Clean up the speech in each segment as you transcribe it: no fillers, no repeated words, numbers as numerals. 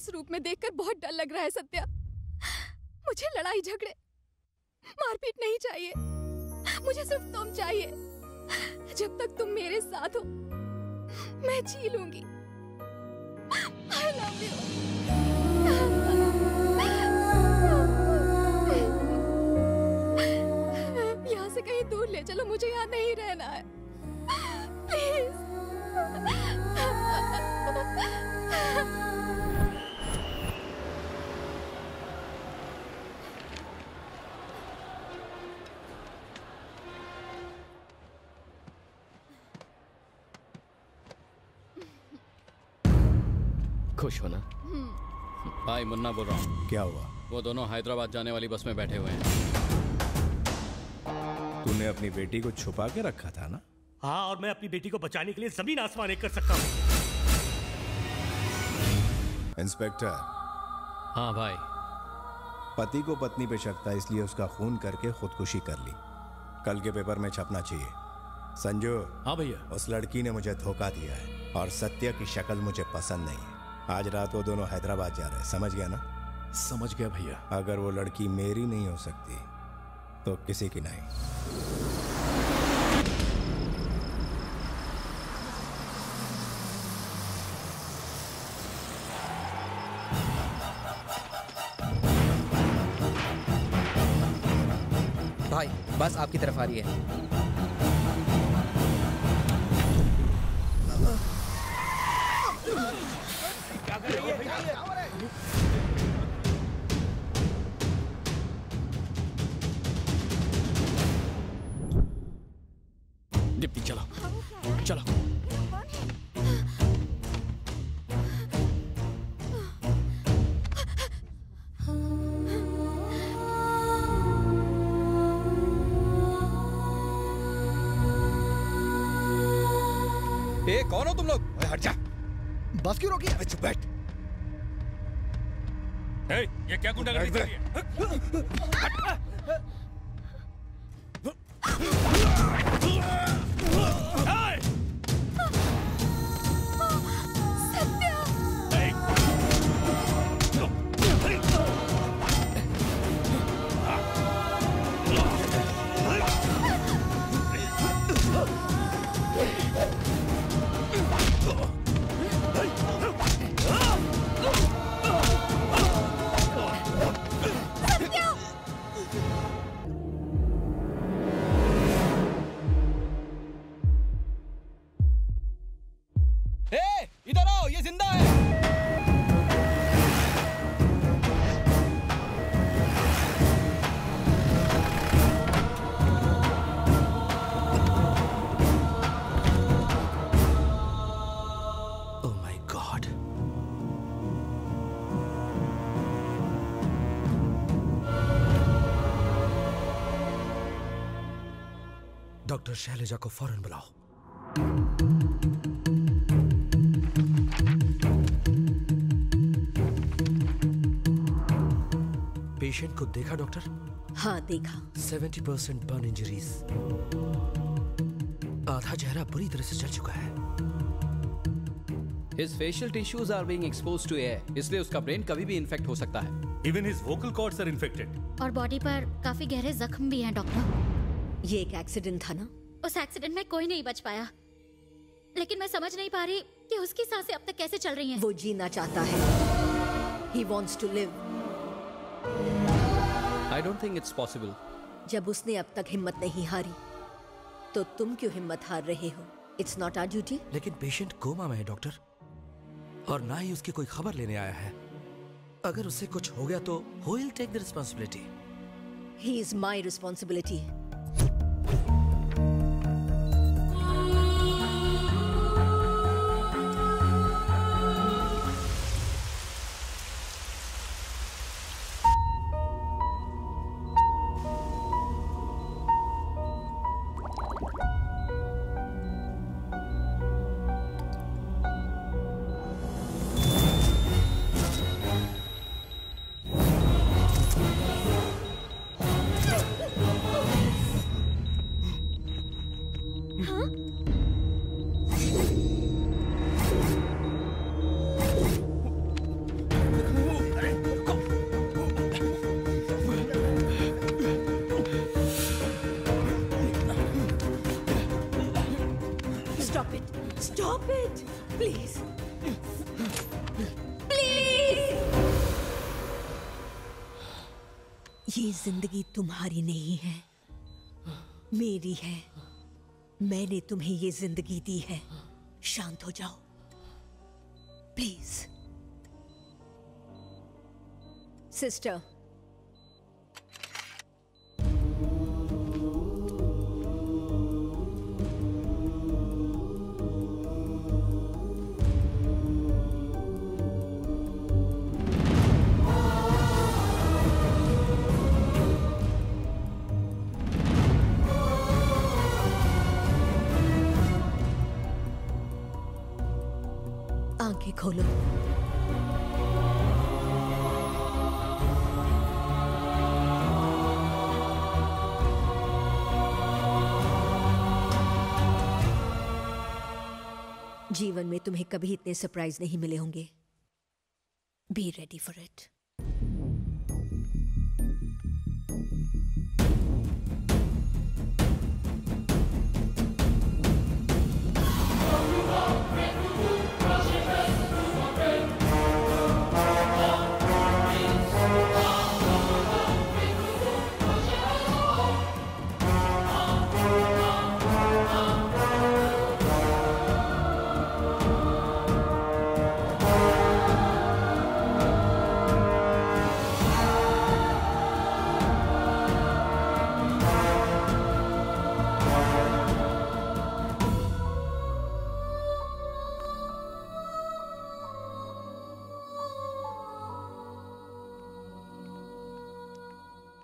इस रूप में देखकर बहुत डर लग रहा है सत्या। मुझे लड़ाई झगड़े मारपीट नहीं चाहिए, मुझे सिर्फ तुम चाहिए। जब तक तुम मेरे साथ हो मैं जी लूंगी। I love you। यहाँ से कहीं दूर ले चलो, मुझे यहाँ नहीं रहना है प्लीज। खुश हो ना? भाई मुन्ना बोल रहा हूँ। क्या हुआ? वो दोनों हैदराबाद जाने वाली बस में बैठे हुए हैं। तूने अपनी बेटी को छुपा के रखा था ना? हाँ, और मैं अपनी बेटी को बचाने के लिए जमीन आसमान एक कर सकता हूँ। इंस्पेक्टर। हाँ भाई। पति को पत्नी पे शक था, इसलिए उसका खून करके खुदकुशी कर ली। कल के पेपर में छपना चाहिए। संजू। हाँ भैया। उस लड़की ने मुझे धोखा दिया है और सत्य की शक्ल मुझे पसंद नहीं है। आज रात वो दोनों हैदराबाद जा रहे हैं, समझ गया ना? समझ गया भैया। अगर वो लड़की मेरी नहीं हो सकती तो किसी की नहीं। भाई बस आपकी तरफ आ रही है। क्या कर रही है? दीप्ति चलो चलो। ए, कौन हो तुम लोग? हट जा। बस क्यों रोकी? चुप बैठ। ये क्या गुंडागर्दी कर रही है? इधर आओ, ये जिंदा है। Oh my god. Doctor Shailaja को फौरन बुलाओ। पेशेंट को देखा डॉक्टर? हाँ देखा। 70% बर्न इंजरीज। आधा चेहरा बुरी तरह से जल चुका है। His facial tissues are being exposed to air, इसलिए उसका ब्रेन कभी भी इन्फेक्ट हो सकता है। Even his vocal cords are infected. और बॉडी पर काफी गहरे जख्म भी हैं डॉक्टर। ये एक एक्सीडेंट था ना? उस एक्सीडेंट में कोई नहीं बच पाया, लेकिन मैं समझ नहीं पा रही कि उसकी सांसें अब तक कैसे चल रही हैं। वो जीना चाहता है। He wants to live. I don't think it's possible. जब उसने अब तक हिम्मत नहीं हारी, तो तुम क्यों हिम्मत हार रहे हो? It's not our duty. लेकिन पेशेंट कोमा में है डॉक्टर, और ना ही उसकी कोई खबर लेने आया है। अगर उससे कुछ हो गया तो who will take the responsibility? He is my responsibility. Stop it! Please! Please! ये जिंदगी तुम्हारी नहीं है, मेरी है। मैंने तुम्हें ये जिंदगी दी है। शांत हो जाओ, प्लीज। सिस्टर, आंखें खोलो। जीवन में तुम्हें कभी इतने सरप्राइज नहीं मिले होंगे। Be ready for it.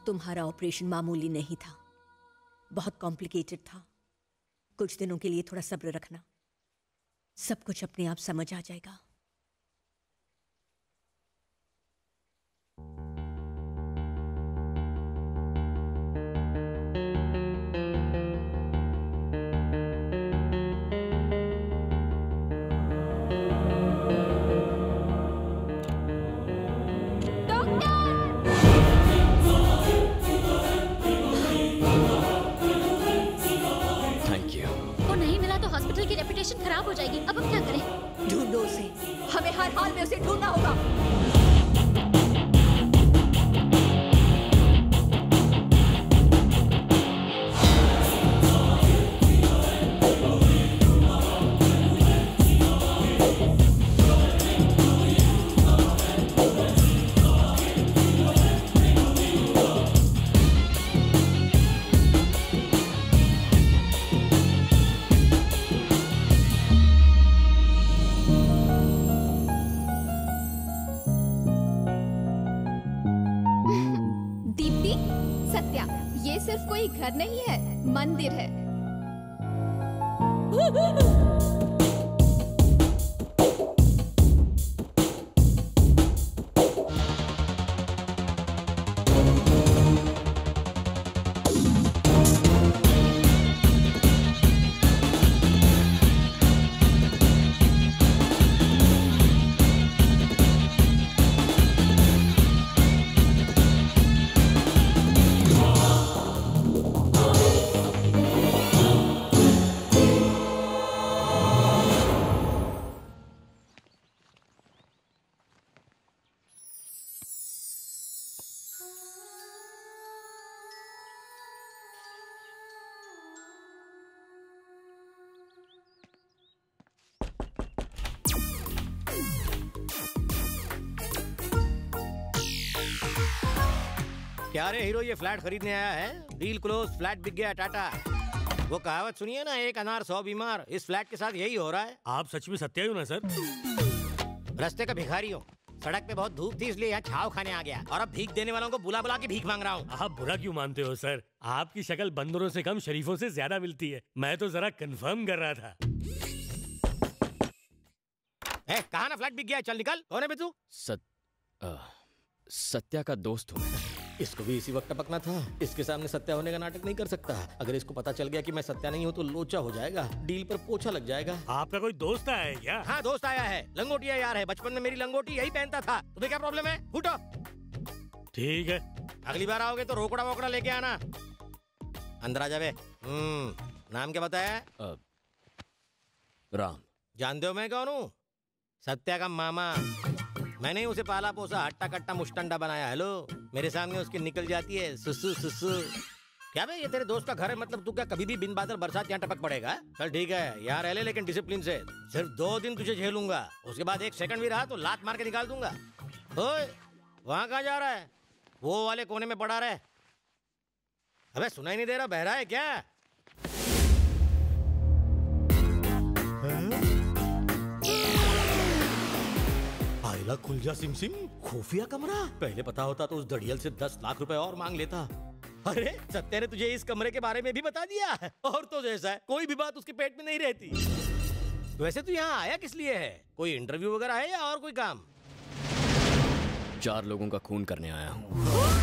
तुम्हारा ऑपरेशन मामूली नहीं था, बहुत कॉम्प्लिकेटेड था। कुछ दिनों के लिए थोड़ा सब्र रखना, सब कुछ अपने आप समझ आ जाएगा। की रेपुटेशन खराब हो जाएगी। अब हम क्या करें? ढूंढो उसे, हमें हर हाल में उसे ढूंढना होगा। सिर्फ कोई घर नहीं है, मंदिर है। क्या रे हीरो, ये फ्लैट खरीदने आया है? डील क्लोज, फ्लैट बिक गया, टाटा। वो कहावत सुनिए ना, एक अनार 100 बीमार। इस फ्लैट के साथ यही हो रहा है। आप सच में सत्य हो ना सर? रास्ते का भिखारी हूँ, सड़क पे बहुत धूप थी इसलिए यहाँ छाव खाने आ गया, और अब भीख देने वालों को बुला बुला के भीख मांग रहा हूँ। आप बुरा क्यों मानते हो सर? आपकी शक्ल बंदरों से कम शरीफों से ज्यादा मिलती है। मैं तो जरा कंफर्म कर रहा था। कहाँ ना फ्लैट बिक गया, चल निकल। कौन है बे तू? सत्या का दोस्त हूँ। इसको भी इसी वक्त टपकना था। इसके सामने सत्या होने का नाटक नहीं कर सकता। अगर इसको पता चल गया कि मैं सत्या नहीं हूँ तो लोचा हो जाएगा, डील पर पोछा लग जाएगा। आपका कोई दोस्त आया है क्या? हाँ, दोस्त आया है। लंगोटिया यार है, बचपन में मेरी लंगोटी यही पहनता था। तुम्हें क्या प्रॉब्लम है? फूटो। ठीक है, अगली बार आओगे तो रोकड़ा वोकड़ा लेके आना। अंदर आ जावे। नाम क्या बताया? राम। जानते हो मैं कौन हूँ? सत्या का मामा। मैंने ही उसे पाला पोसा हट्टा कट्टा मुश्तंडा बनाया। हेलो, मेरे सामने उसकी निकल जाती है सुसु सुसु। क्या भाई, ये तेरे दोस्त का घर है, मतलब तू क्या कभी भी बिन बादल बरसात यहाँ टपक पड़ेगा? चल ठीक है, यहाँ रह ले लेकिन डिसिप्लिन से। सिर्फ 2 दिन तुझे झेलूंगा, उसके बाद 1 सेकंड भी रहा तो लात मार के निकाल दूंगा। ओए, वहाँ कहाँ जा रहा है? वो वाले कोने में पड़ा रहे। अबे सुनाई नहीं दे रहा, बहरा है क्या? आइला खुल जा सिमसिम, खुफिया कमरा। पहले पता होता तो उस दड़ियल से 10 लाख रुपए और मांग लेता। अरे सत्या ने तुझे इस कमरे के बारे में भी बता दिया। और तो जैसा है, कोई भी बात उसके पेट में नहीं रहती। वैसे तू यहाँ आया किस लिए है? कोई इंटरव्यू वगैरह है या और कोई काम? 4 लोगों का खून करने आया हूँ।